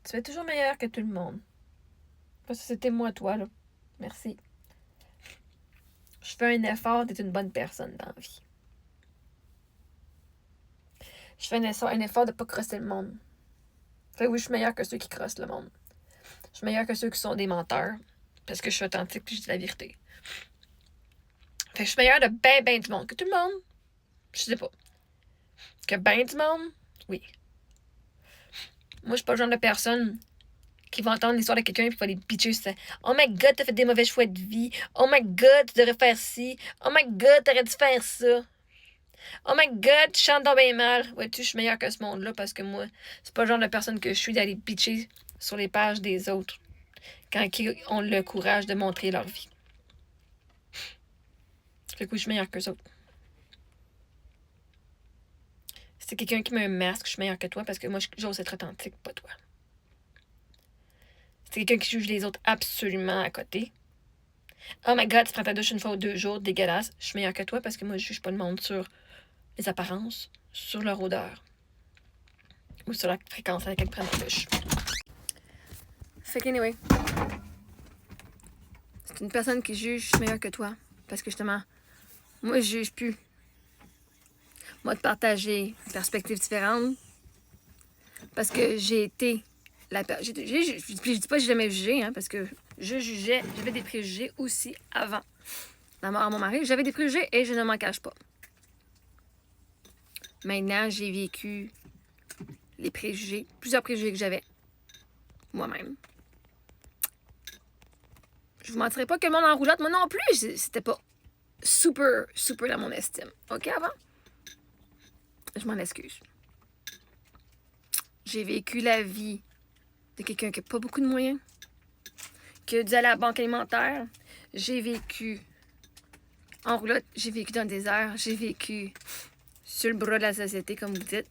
Tu es toujours meilleur que tout le monde. Parce que c'était moi, toi, là. Merci. Je fais un effort d'être une bonne personne dans la vie. Je fais un effort de ne pas crosser le monde. Fait que oui, je suis meilleure que ceux qui crossent le monde. Je suis meilleure que ceux qui sont des menteurs. Parce que je suis authentique et je dis la vérité. Fait que je suis meilleure de ben du monde. Que tout le monde, je sais pas. Que ben du monde, oui. Moi, je suis pas le genre de personne qui va entendre l'histoire de quelqu'un et qui va les bitcher. Oh my god, t'as fait des mauvais choix de vie. Oh my god, tu devrais faire ci. Oh my god, t'aurais dû faire ça. Oh my god, tu chantes donc bien mal. Ouais, je suis meilleure que ce monde-là parce que moi, c'est pas le genre de personne que je suis d'aller bitcher sur les pages des autres quand ils ont le courage de montrer leur vie. Fait que oui, je suis meilleure qu'eux autres. Si c'est quelqu'un qui met un masque, je suis meilleure que toi parce que moi, j'ose être authentique, pas toi. Si c'est quelqu'un qui juge les autres absolument à côté. Oh my god, tu prends ta douche une fois ou 2 jours, dégueulasse. Je suis meilleure que toi parce que moi, je juge pas le monde sur les apparences, sur leur odeur ou sur la fréquence à laquelle ils prennent ta douche. Fait que anyway, c'est une personne qui juge, je suis meilleure que toi. Parce que justement, moi, je juge plus. Moi, de partager une perspective différente. Parce que j'ai été je dis pas que j'ai jamais jugé, hein, parce que je jugeais, j'avais des préjugés aussi avant la mort à mon mari. J'avais des préjugés et je ne m'en cache pas. Maintenant, j'ai vécu les préjugés, plusieurs préjugés que j'avais moi-même. Je vous mentirais pas que le monde en roulotte, moi non plus, c'était pas super dans mon estime. OK, avant? Je m'en excuse. J'ai vécu la vie de quelqu'un qui n'a pas beaucoup de moyens, qui a dû aller à la banque alimentaire. J'ai vécu en roulotte, j'ai vécu dans le désert, j'ai vécu sur le bras de la société, comme vous dites.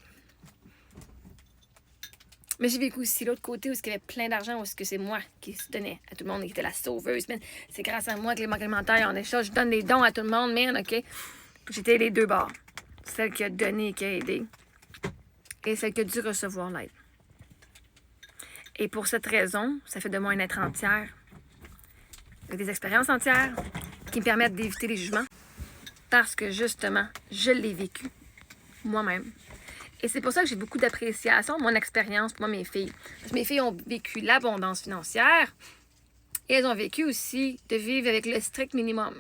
Mais j'ai vécu aussi l'autre côté où il y avait plein d'argent, où c'est moi qui se donnais à tout le monde et qui était la sauveuse. Man. C'est grâce à moi que les banques alimentaires, en échange, je donne des dons à tout le monde, man, OK? J'étais les deux bords. Celle qui a donné et qui a aidé. Et celle qui a dû recevoir l'aide. Et pour cette raison, ça fait de moi une être entière, avec des expériences entières qui me permettent d'éviter les jugements. Parce que justement, je l'ai vécu moi-même. Et c'est pour ça que j'ai beaucoup d'appréciation de mon expérience pour moi, mes filles. Parce que mes filles ont vécu l'abondance financière et elles ont vécu aussi de vivre avec le strict minimum.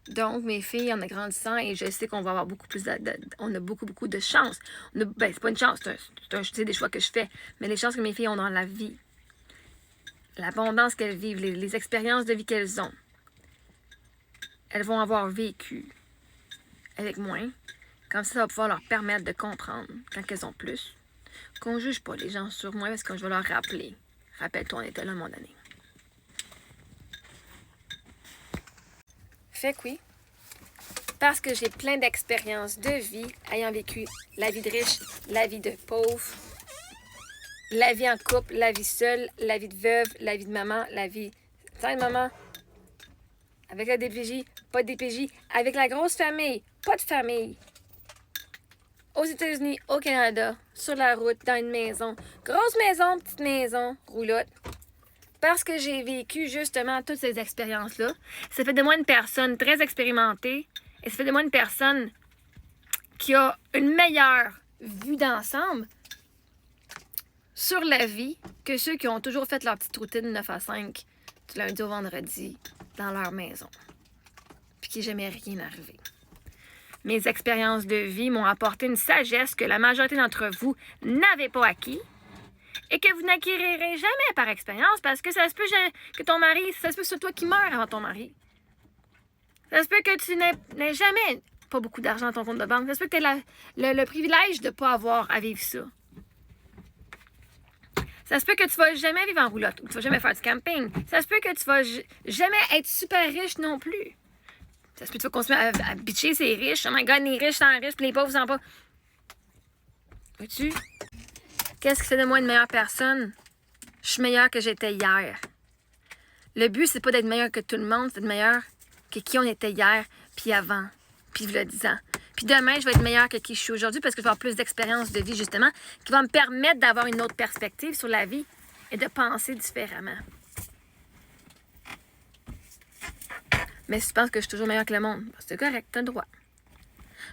Donc, mes filles, en grandissant, et je sais qu'on va avoir beaucoup plus on a beaucoup de chance. C'est pas une chance, c'est des choix que je fais, mais les chances que mes filles ont dans la vie, l'abondance qu'elles vivent, les expériences de vie qu'elles ont, elles vont avoir vécu avec moins. Comme ça va pouvoir leur permettre de comprendre, quand elles ont plus, qu'on ne juge pas les gens sur moi parce que je vais leur rappeler. Rappelle-toi, on était là à un moment donné. Fait que oui, parce que j'ai plein d'expériences de vie, ayant vécu la vie de riche, la vie de pauvre, la vie en couple, la vie seule, la vie de veuve, la vie de maman, la vie sans maman, avec la DPJ, pas de DPJ, avec la grosse famille, pas de famille. Aux États-Unis, au Canada, sur la route, dans une maison. Grosse maison, petite maison, roulotte. Parce que j'ai vécu justement toutes ces expériences-là, ça fait de moi une personne très expérimentée et ça fait de moi une personne qui a une meilleure vue d'ensemble sur la vie que ceux qui ont toujours fait leur petite routine 9 à 5 du lundi au vendredi dans leur maison. Puis qui n'est jamais rien arrivé. Mes expériences de vie m'ont apporté une sagesse que la majorité d'entre vous n'avez pas acquis et que vous n'acquérirez jamais par expérience parce que ça se peut que ton mari, ça se peut que ce soit toi qui meurs avant ton mari. Ça se peut que tu n'aies jamais pas beaucoup d'argent dans ton compte de banque. Ça se peut que tu aies le privilège de ne pas avoir à vivre ça. Ça se peut que tu ne vas jamais vivre en roulotte ou que tu ne vas jamais faire du camping. Ça se peut que tu ne vas jamais être super riche non plus. Ça se peut que tu vas continuer à bitcher ces riches. Oh my god, les riches sont riches puis les pauvres sont pas. Vois-tu? Qu'est-ce qui fait de moi une meilleure personne? Je suis meilleure que j'étais hier. Le but, c'est pas d'être meilleur que tout le monde, c'est d'être meilleur que qui on était hier, puis avant, puis le 10 ans. Puis demain, je vais être meilleure que qui je suis aujourd'hui parce que je vais avoir plus d'expérience de vie, justement, qui va me permettre d'avoir une autre perspective sur la vie et de penser différemment. Mais si tu penses que je suis toujours meilleure que le monde, c'est correct, tu as le droit.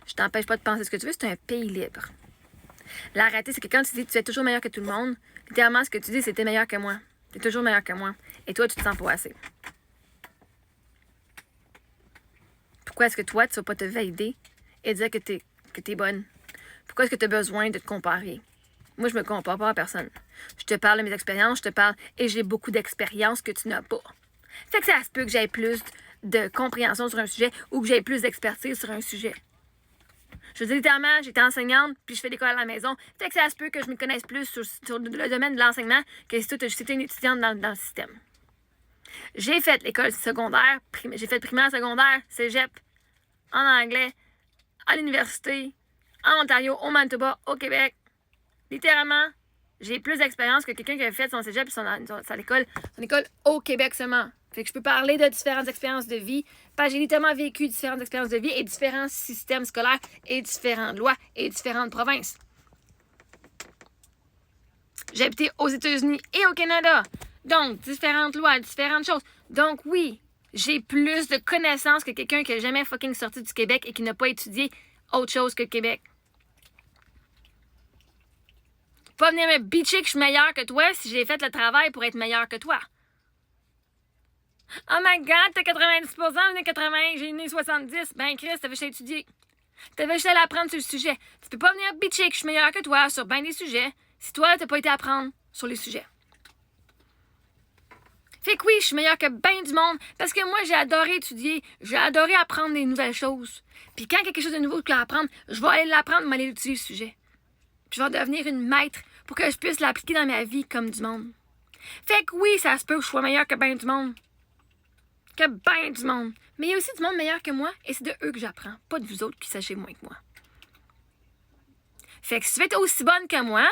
Je t'empêche pas de penser ce que tu veux, c'est un pays libre. La réalité, c'est que quand tu dis que tu es toujours meilleur que tout le monde, littéralement, ce que tu dis, c'est que tu es meilleur que moi. Tu es toujours meilleur que moi. Et toi, tu te sens pas assez. Pourquoi est-ce que toi, tu vas pas te valider et dire que t'es bonne? Pourquoi est-ce que tu as besoin de te comparer? Moi, je me compare pas à personne. Je te parle de mes expériences, je te parle et j'ai beaucoup d'expériences que tu n'as pas. Fait que ça se peut que j'aie plus de compréhension sur un sujet ou que j'aie plus d'expertise sur un sujet. Je veux dire, littéralement, j'étais enseignante, puis je fais l'école à la maison. Fait que ça se peut que je me connaisse plus sur le domaine de l'enseignement que si c'était une étudiante dans le système. J'ai fait l'école secondaire, j'ai fait primaire, secondaire, cégep, en anglais, à l'université, en Ontario, au Manitoba, au Québec. Littéralement, j'ai plus d'expérience que quelqu'un qui a fait son cégep et son école au Québec seulement. Fait que je peux parler de différentes expériences de vie, parce que j'ai littéralement vécu différentes expériences de vie et différents systèmes scolaires et différentes lois et différentes provinces. J'ai habité aux États-Unis et au Canada. Donc, différentes lois, différentes choses. Donc, oui, j'ai plus de connaissances que quelqu'un qui n'a jamais fucking sorti du Québec et qui n'a pas étudié autre chose que le Québec. Pas venir me bitcher que je suis meilleure que toi si j'ai fait le travail pour être meilleure que toi. Oh my God, t'as 90%, j'en ai 80, j'ai né 70. Ben Chris, t'avais juste à étudier. T'avais juste à l'apprendre sur le sujet. Tu peux pas venir bitcher que je suis meilleure que toi sur ben des sujets si toi, t'as pas été apprendre sur les sujets. Fait que oui, je suis meilleure que ben du monde parce que moi, j'ai adoré étudier, j'ai adoré apprendre des nouvelles choses. Puis quand il y a quelque chose de nouveau que je vais apprendre, je vais aller l'apprendre, je vais aller utiliser le sujet. Puis je vais devenir une maître pour que je puisse l'appliquer dans ma vie comme du monde. Fait que oui, ça se peut que je sois meilleure que ben du monde. Que ben du monde. Mais il y a aussi du monde meilleur que moi et c'est de eux que j'apprends, pas de vous autres qui sachez moins que moi. Fait que si tu veux être aussi bonne que moi,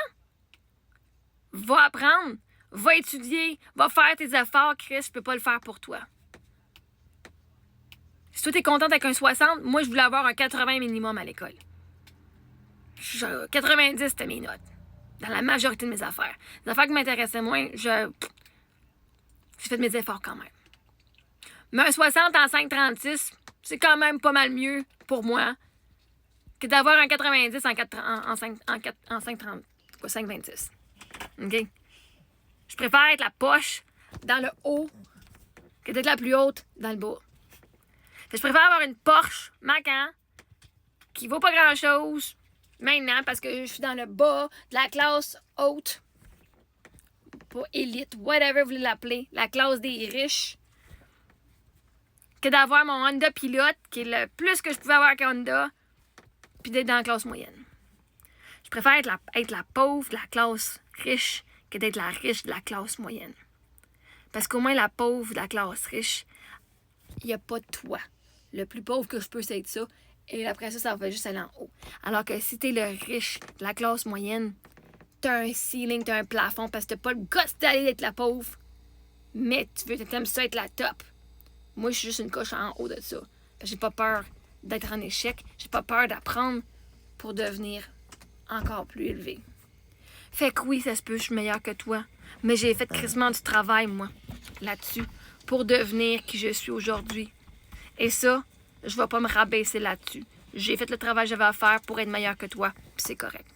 va apprendre, va étudier, va faire tes efforts, Chris, je peux pas le faire pour toi. Si toi t'es contente avec un 60, moi je voulais avoir un 80 minimum à l'école. 90 c'était mes notes. Dans la majorité de mes affaires. Les affaires qui m'intéressaient moins, j'ai fait mes efforts quand même. Mais un 60 en 5,36, c'est quand même pas mal mieux pour moi que d'avoir un 90 en 5,26. OK? Je préfère être la poche dans le haut que d'être la plus haute dans le bas. Je préfère avoir une Porsche Macan qui vaut pas grand-chose maintenant parce que je suis dans le bas de la classe haute, pas élite, whatever vous voulez l'appeler, la classe des riches, que d'avoir mon Honda Pilot, qui est le plus que je pouvais avoir qu'un Honda, puis d'être dans la classe moyenne. Je préfère être la pauvre de la classe riche que d'être la riche de la classe moyenne. Parce qu'au moins, la pauvre de la classe riche, il n'y a pas de toit. Le plus pauvre que je peux, c'est être ça. Et après ça, ça va juste aller en haut. Alors que si t'es le riche de la classe moyenne, t'as un ceiling, t'as un plafond, parce que t'as pas le goût d'aller d'être la pauvre. Mais t'aimes ça être la top. Moi, je suis juste une coche en haut de ça. J'ai pas peur d'être en échec. J'ai pas peur d'apprendre pour devenir encore plus élevé. Fait que oui, ça se peut, je suis meilleure que toi. Mais j'ai fait crissement du travail, moi, là-dessus, pour devenir qui je suis aujourd'hui. Et ça, je vais pas me rabaisser là-dessus. J'ai fait le travail que j'avais à faire pour être meilleure que toi, puis c'est correct.